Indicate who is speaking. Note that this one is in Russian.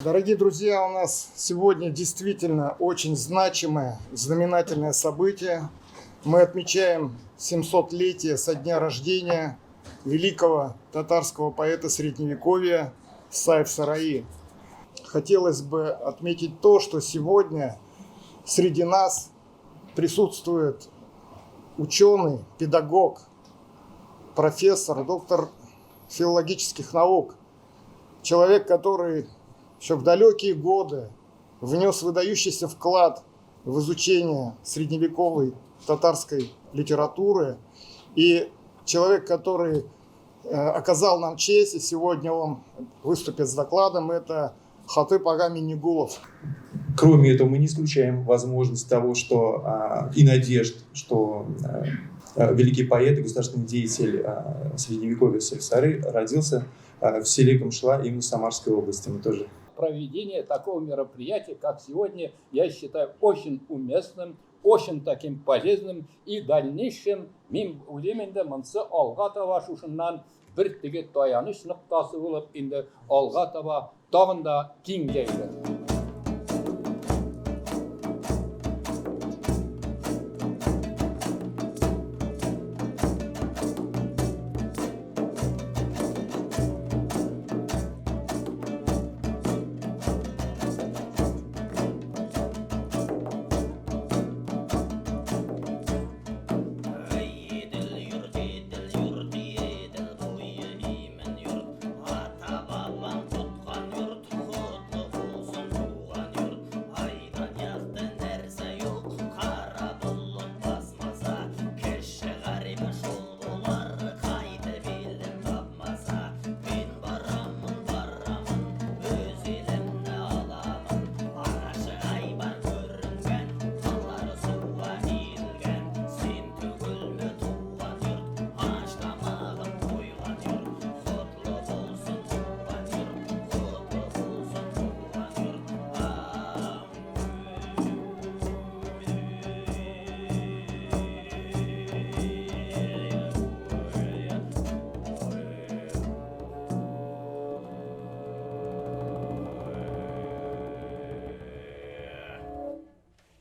Speaker 1: Дорогие друзья, у нас сегодня действительно очень значимое, знаменательное событие. Мы отмечаем 700-летие со дня рождения великого татарского поэта Средневековья Сайф-Сараи. Хотелось бы отметить то, что сегодня среди нас присутствует ученый, педагог, профессор, доктор филологических наук, человек, который еще в далекие годы внес выдающийся вклад в изучение средневековой татарской литературы, и человек, который оказал нам честь, и сегодня он выступит с докладом, это Хатыб ага Миннегулов.
Speaker 2: Кроме этого, мы не исключаем возможность того, что и надежд, что великий поэт и государственный деятель Средневековья Сайф-Сараи родился в селе Камшла, именно Самарской области. Мы тоже.
Speaker 3: Проведение такого мероприятия, как сегодня, я считаю очень уместным, очень таким полезным, и в дальнейшем мен ойлаймын да монсы алға таба шушыннан бір теге таяныш ноқтасы болып, енді алға таба тағын да кеңейді.